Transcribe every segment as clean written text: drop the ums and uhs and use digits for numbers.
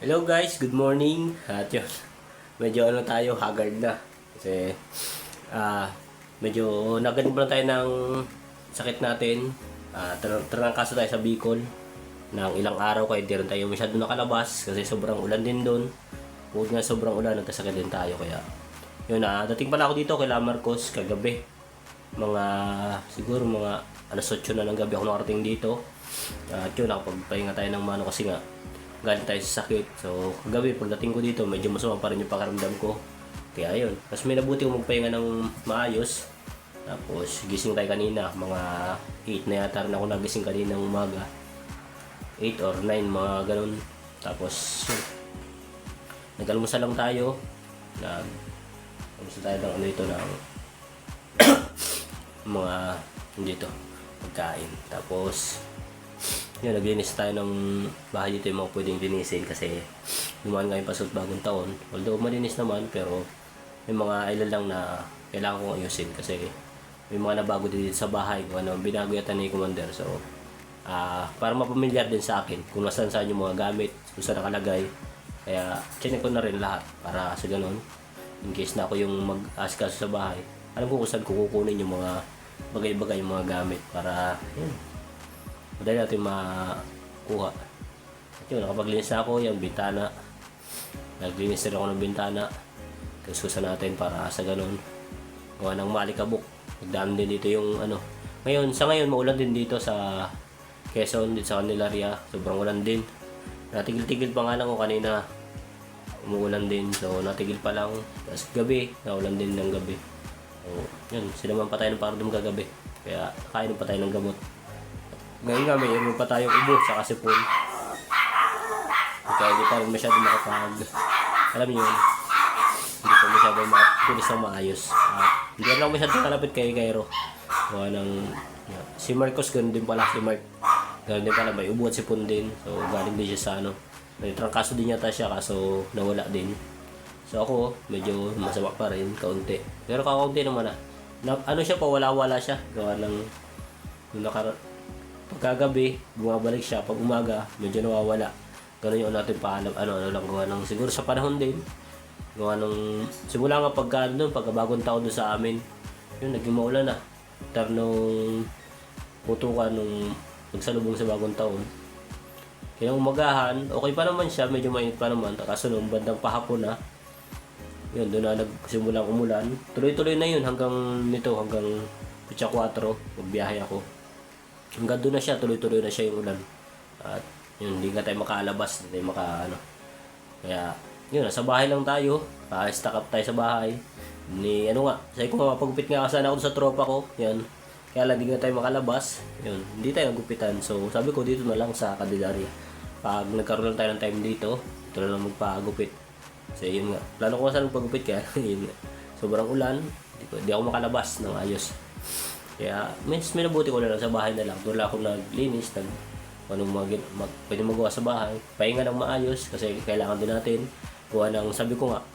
Hello guys, good morning. At yun, medyo tayo, haggard na. Kasi, medyo naganib lang tayo ng sakit natin. Trangkaso tayo sa Bicol ng ilang araw kaya di rin tayo masyado nakalabas kasi sobrang ulan din doon. Bukod nga sobrang ulan, nagkasakit din tayo kaya yun dating pala ako dito kay Marcos kagabi. Siguro mga alas 8 na ng gabi ako nakarating dito. At yun, nakapagpahinga tayo ng mano kasi nga galing tayo sa sakit. So, kagabi pagdating ko dito, medyo masama pa rin yung pakaramdam ko. Kaya ayun, mas may nabuti kong magpahinga ng maayos. Tapos, gising tayo kanina, mga 8 na yata rin ako nagising kanina ng umaga. 8 or 9, mga ganun. Tapos, yun, nag-almusal lang tayo. Almusal tayo ng ng mga, dito, pagkain. Tapos, yun, naglinis tayo ng bahay dito yung mga pwedeng linisin kasi dumaan nga yung pasok bagong taon. Although malinis naman pero may mga ilan lang na kailangan kong ayusin kasi may mga nabago din dito sa bahay kung ano, binago yata ni Commander. So, para mapamilyar din sa akin kung saan yung mga gamit, kung saan nakalagay. Kaya, chinek ko na rin lahat para sa ganun. In case na ako yung mag-asikaso sa bahay, alam ko kung saan ko kukunin yung mga bagay-bagay, yung mga gamit para, yun, madali natin makuha. At yun, nakapaglinis na ako, yung bintana. Naglinis rin ako ng bintana. Kasusan natin para sa ganun. Gawa ng malikabok. Nagdaan din dito yung Sa ngayon, maulan din dito sa Quezon, dito sa Candelaria. Sobrang ulan din. Natigil-tigil pa nga lang ko kanina. Umuulan din. So, natigil pa lang. Tapos gabi, naulan din ng gabi. So, yun, sinaman pa tayo ng paradum kagabi. Kaya, kain pa tayo ng gamot. Ngayon nga, mayroon pa tayong ubo sa kasipon. Kaya hindi pa rin masyado alam niyo yun, hindi pa masyado makapulis ng maayos. Hindi lang masyado kalapit kay Cairo. Si Marcos, ganun din pala. Si Mark, ganun din pala, may ubo at sipon din. So, galing din siya sa may trangkaso din yata siya, kaso nawala din. So, ako, medyo masama pa rin, kaunti. Pero kakaunti naman siya pa, wala-wala siya. Gawa ng pagkagabi, bumabalik siya. Pag umaga, medyo nawawala. Ganun yung natin paalam. Lang gawa ng siguro sa panahon din. Gawa ng simula nga pagkabagong taon doon sa amin. Yun, naging maulan na. Nung putukan nung nagsalubong sa bagong taon. Kaya umagahan, okay pa naman siya. Medyo mainit pa naman. Kaso nung bandang pahapon na, yun, doon na nagsimulang umulan. Tuloy-tuloy na yun hanggang 4, magbiyahe ako. Hanggang doon na siya, tuloy-tuloy na siya yung ulan. At yun, hindi nga tayo makaalabas, hindi tayo Kaya, yun, nasa bahay lang tayo. Stack up tayo sa bahay. Sabi ko nga, pagupit nga sana ako sa tropa ko. Yan. Kaya lang, hindi nga tayo makalabas. Yun, hindi tayo nagupitan. So, sabi ko dito na lang sa Candelaria. Pag nagkaroon lang tayo ng time dito, ito na lang magpagupit. So, yun nga. Plano ko saan magpagupit kaya, yun nga. Sobrang ulan, hindi ako makalabas ng ayos. Kaya, may nabuti ko na lang sa bahay na lang. Doon lang ako naglinis, pwede magawa sa bahay. Pahinga ng maayos kasi kailangan din natin. Sabi ko nga,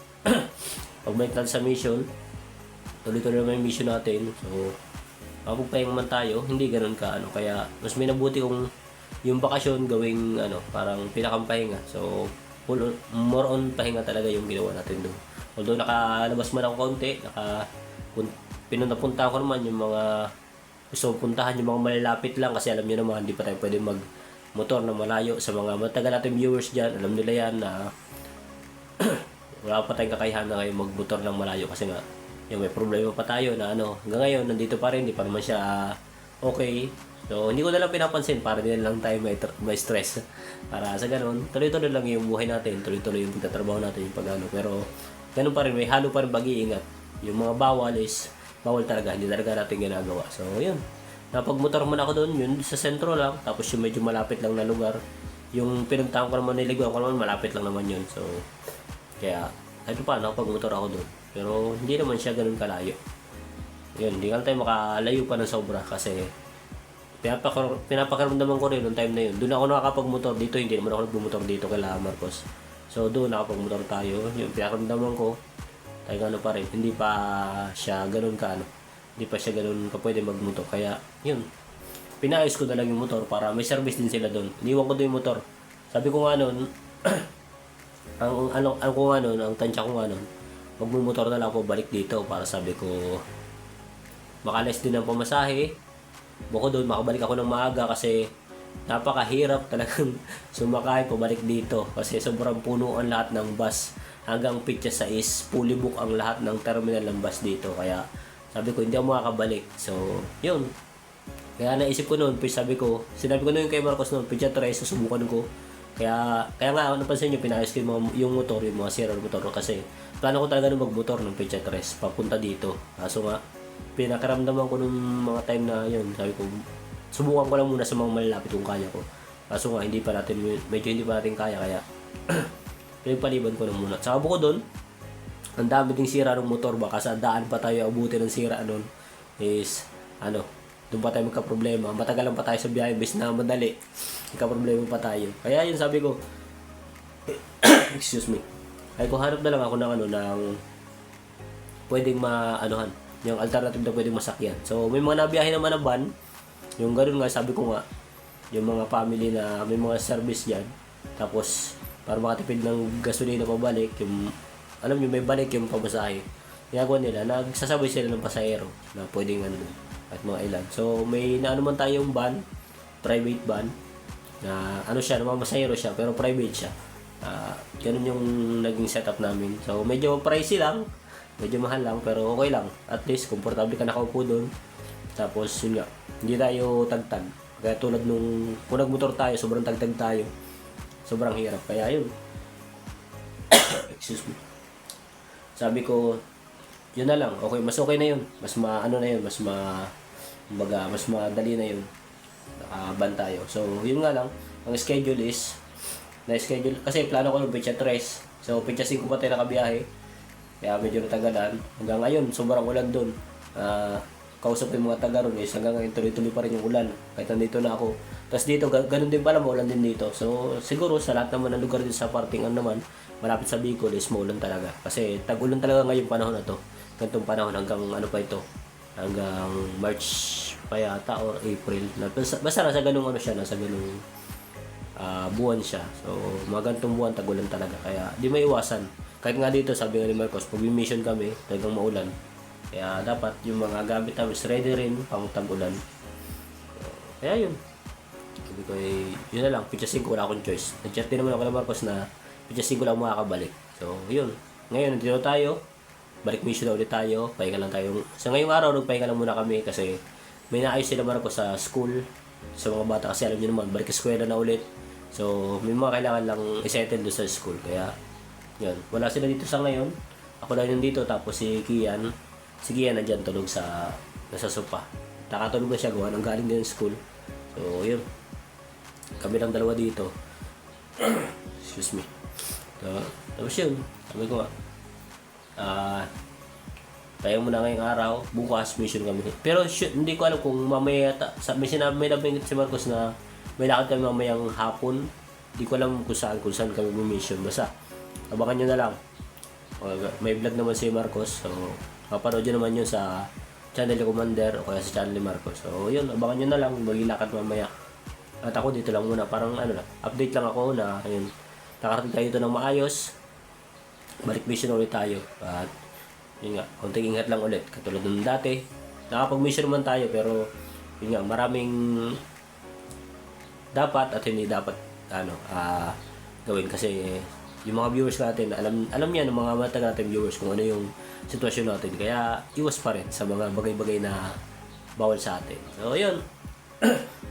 pag may plan sa mission, tuloy-tuloy naman yung mission natin. So, kapag pahinga man tayo, hindi ganun ka. Kaya, mas may nabuti kong yung bakasyon gawing parang pinakampahinga. So, more on pahinga talaga yung ginawa natin doon. Although nakalabas man ako kaunti, pinupuntahan ko naman yung mga gusto puntahan, yung mga malalapit lang kasi alam niyo naman hindi pa tayo pwede mag-motor na malayo. Sa mga matagal natin viewers dyan, alam nila yan na wala pa tayong kakayahan na ngayon mag-motor ng malayo kasi nga yung may problema pa tayo na hanggang ngayon nandito pa rin, hindi pa naman siya okay. So hindi ko na lang pinapansin para din lang tayo may stress. Para sa ganun, tuloy-tuloy lang yung buhay natin, tuloy-tuloy yung pagtatrabaho natin, yung pero ganun pa rin, may halo pa rin pag-iingat. Yung mga bawal talaga, hindi talaga natin ginagawa. So, yun. Napagmotor man ako doon, yun sa sentro lang. Tapos yung medyo malapit lang na lugar. Yung pinuntahan ko naman, niliguan ko naman, malapit lang naman yun. So, kaya, kahit pa, nakapagmotor ako doon. Pero, hindi naman siya ganun kalayo. Yun, hindi ka tayo makalayo pa ng sobra kasi pinapakaramdaman ko rin noong time na yun. Doon ako nakakapagmotor dito, hindi naman ako nagbumotor dito kay Marcos. So, doon nakapagmotor tayo. Yung pinakaramdaman ko, tayo pa rin, hindi pa siya ganun hindi pa siya ganun ka pwede magmotor. Kaya, yun, pinaayos ko na lang yung motor para may service din sila doon. Iniwan ko doon yung motor. Sabi ko nga noon, ang tansya ko ano, magmumotor na lang ako balik dito para sabi ko, makalis din ang pamasahe. Bukod doon, makabalik ako ng maaga kasi napakahirap talagang sumakay pabalik dito kasi sobrang puno ang lahat ng bus. Hanggang Pitya 6, fully book ang lahat ng terminal ng bus dito. Kaya sabi ko, hindi ako makakabalik. So, yun. Kaya naisip ko noon, sinabi ko noon kay Marcos noon, Pitya 3, susubukan ko. Kaya nga, napansin nyo, pinayos ko yung motor, yung mga sira ng motor kasi plano ko talaga nung magmotor ng Pitya 3 papunta dito. Kaso nga, pinakaramdaman ko nung mga time na yun, sabi ko, subukan ko lang muna sa mga malalapit kung kaya ko. Kaso nga, medyo hindi pa natin kaya, kaya pinagpaliban ko na muna. Saka bukod doon, ang dami ding sira ng motor, baka sa daan pa tayo abutin ng sira nun, is, doon pa tayo magka-problema. Matagal lang pa tayo sa biyahe, bis na madali, magka-problema pa tayo. Kaya yun, sabi ko, excuse me, ay ko hanap na lang ako ng pwedeng yung alternative na pwedeng masakyan. So, may mga nabiyahe naman na van. Yung ganoon nga, sabi ko nga, yung mga family na may mga service dyan. Tapos, para makatipid ng gasolina pabalik, alam nyo, may balik yung pamasahe. Ginagawa nila, nagsasabay sila ng pasahero na pwedeng at mga ilan. So, may naman tayong van, private van, na namamasahero siya, pero private siya. Ganun yung naging setup namin. So, medyo pricey lang. Medyo mahal lang, pero okay lang. At least, komportable ka nakaupo doon. Tapos, yun nga, hindi tayo tagtag. Kaya tulad nung, kung nagmotor tayo, sobrang tagtag tayo. Sobrang hirap. Kaya yun. Excuse me. Sabi ko, yun na lang. Okay, mas okay na yun. Mas mas madali na yun. Nakaban tayo. So, yun nga lang. Ang schedule is, kasi plano ko ng Pitya 3. So, Pitya 5 pa tayo nakabiyahe. Kaya medyo natagalan. Hanggang ngayon, sobrang ulan doon. Kausap ko yung mga taga ron hanggang ngayon tuloy-tuloy pa rin yung ulan. Kahit nandito na ako. Tapos dito, ganun din pala, maulan din dito. So, siguro sa lahat naman ng lugar dito sa partingan naman, malapit sa Bicol is maulan talaga. Kasi tag-ulan talaga ngayong panahon na to. Ganitong panahon hanggang pa ito. Hanggang March pa yata or April. Basta nasa ganung nasa ganung buwan siya. So, mga ganitong buwan, tag-ulan talaga. Kaya, di maiwasan. Kahit nga dito, sabi nga ni Marcos, pag mission kami, talagang maulan. Kaya dapat yung mga gamit namin is ready rin pang tag-ulan. So, kaya yun. Sabi ko, yun na lang. Pitya 5, wala akong choice. Nag-chat din naman ako ni Marcos na Pitya 5 lang makakabalik. So, yun. Ngayon, nandito tayo. Balik mission na ulit tayo. Pahinga lang tayo. Sa ngayong araw, nagpahinga lang muna kami kasi may naayos sila Marcos sa school. Sa mga bata kasi alam nyo naman, balik eskwela na ulit. So, may mga kailangan lang isettle doon sa school. Kaya, yun. Wala sila dito sa ngayon. Ako lang yung dito. Tapos si Kian nandyan tulog nasa sopa. Nakatulog na siya gawa ng galing din school. So, yun. Kami lang dalawa dito. Excuse me. So, tapos yun. Sabi ko nga. Tayo muna ngayong araw. Bukas, mission kami. Pero hindi ko alam kung mamaya, may nabingit si Marcos na may lakad kami mamayang hapon. Hindi ko alam kung saan kami mission. Basta, abangan nyo na lang. May vlog naman si Marcos. So, mapanood nyo naman yun sa channel ni Commander o kaya sa channel ni Marcos. So, yun. Abangan nyo na lang. Maglilakad mamaya. At ako dito lang muna. Parang update lang ako na ayun, nakarating tayo dito ng maayos. Balik mission ulit tayo. At yun nga, konting ingat lang ulit. Katulad ng dati. Nakapag-mission naman tayo pero yun nga, maraming dapat at hindi dapat gawin kasi yung mga viewers natin, alam niya ng mga matagal natin viewers kung ano yung sitwasyon natin. Kaya iwas pa rin sa mga bagay-bagay na bawal sa atin. So, yun.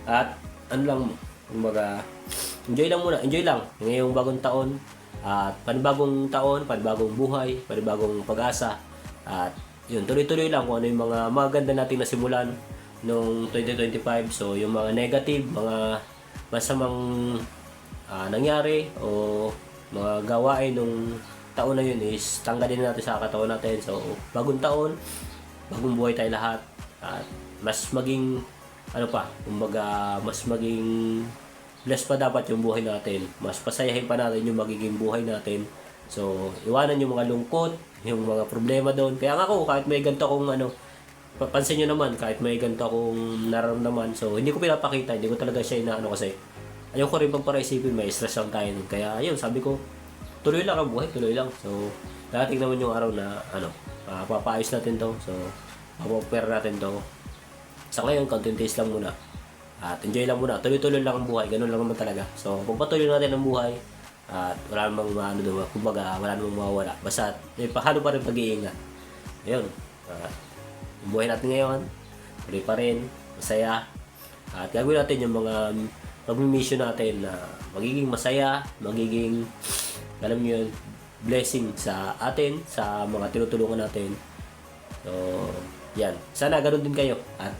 At enjoy lang muna. Enjoy lang. Ngayong bagong taon. At panibagong taon, panibagong buhay, panibagong pag-asa. At yun, tuloy-tuloy lang kung ano yung mga maganda nating nasimulan noong 2025. So, yung mga negative, mga masamang nangyari o mga gawain nung taon na yun is tanggalin natin sa katawan natin. So, bagong taon, bagong buhay tayo lahat. At mas maging, mas maging blessed pa dapat yung buhay natin. Mas pasayahin pa natin yung magiging buhay natin. So, iwanan yung mga lungkot, yung mga problema doon. Kaya nga ako, kahit may ganito akong papansin nyo naman, kahit may ganito akong nararamdaman. So, hindi ko pinapakita, hindi ko talaga siya kasi ayoko rin pagparaisipin, may stress lang tayo nun. Kaya, ayun, sabi ko, tuloy lang ang buhay, tuloy lang. So, darating naman yung araw na, papaayos natin to. So, papaper natin to. Sa ngayon, content taste lang muna. At enjoy lang muna. Tuloy-tuloy lang ang buhay. Ganun lang naman talaga. So, pagpatuloy natin ang buhay, at wala namang kumbaga, wala namang mawawala. Basta, may pahalo pa rin pag-iingat. Ayun. Yung buhay natin ngayon, tuloy pa rin, masaya. At gagawin natin yung mga pag-mission natin na magiging masaya, magiging, alam niyo yun, blessing sa atin, sa mga tinutulungan natin. So, yan. Sana ganoon din kayo. At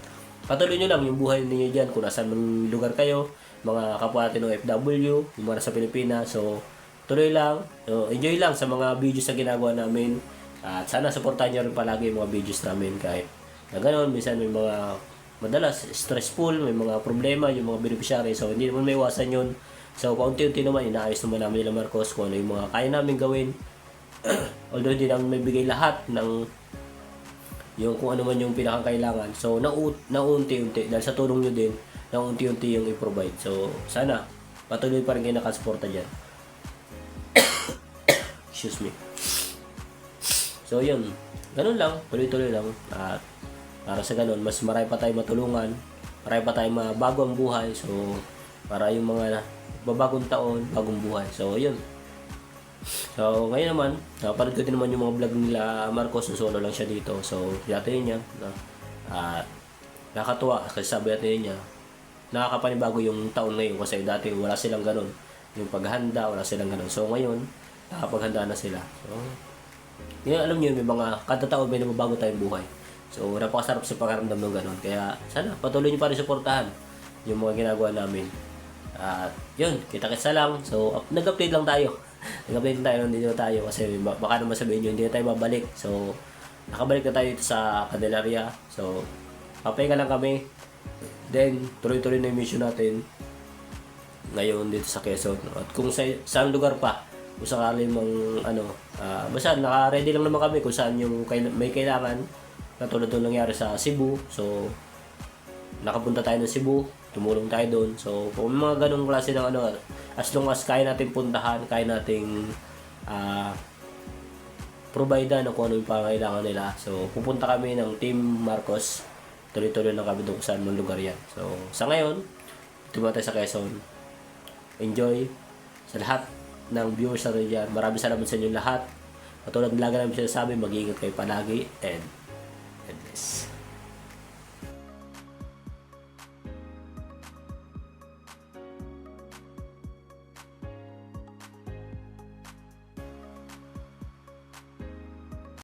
patuloy nyo lang yung buhay ninyo dyan kung nasaan mang lugar kayo, mga kapwa natin ng OFW, yung mga nasa Pilipinas. So, tuloy lang. So, enjoy lang sa mga videos na ginagawa namin. At sana supportahan nyo rin palagi yung mga videos namin kahit na ganoon. Minsan may mga madalas stressful, may mga problema yung mga beneficiary. So, hindi naman may iwasan yun. So, paunti-unti naman, inaayos naman namin nila Marcos kung ano yung mga kaya namin gawin. Although hindi namin may bigay lahat ng yung kung ano man yung pinakakailangan. So, naunti-unti, dahil sa tulong nyo din, naunti-unti yung i-provide. So, sana, patuloy pa rin kayo nakasuporta dyan. Excuse me. So, yun. Ganun lang, tuloy-tuloy lang. At para sa ganun, mas marami pa tayong matulungan, marami pa tayong mabago ang buhay. So, para yung mga babagong taon, bagong buhay. So, yun. So, ngayon naman, napanood ko din naman yung mga vlog nila Marcos, solo lang siya dito. So, natin niya, nakakatuwa kasi sabi natin niya, nakakapanibago yung taon ngayon kasi dati wala silang ganun. Yung paghanda, wala silang ganun. So, ngayon, nakapaghanda na sila. So, yun, alam niyo, may mga kada taon may nababago tayong buhay. So, napakasarap sa pakaramdam ng ganun. Kaya, sana, patuloy niyo pa rin suportahan yung mga ginagawa namin. At, yun, kita-kitsa lang. So, nag-update lang tayo. Nag-update tayo, nandito tayo kasi baka naman sabihin nyo, hindi na tayo babalik. So, nakabalik na tayo dito sa Candelaria. So, papahinga lang kami. Then, tuloy-tuloy na yung mission natin ngayon dito sa Quezon. At kung saan lugar pa, kung sakali mang basta naka-ready lang naman kami kung saan yung may kailangan. Katulad nung nangyari sa Cebu. So, nakapunta tayo ng Cebu, tumulong tayo doon. So, kung mga ganong klase ng as long as kaya natin puntahan, kaya nating provide na kung ano yung pangailangan nila. So, pupunta kami ng Team Marcos. Tuloy-tuloy lang kami doon kung saan mang lugar yan. So, sa ngayon, ito tayo sa Quezon. Enjoy sa lahat ng viewers na rin dyan. Maraming salamat sa inyo lahat. Katulad ng lagi namin sinasabi, mag-iingat kayo palagi and God bless.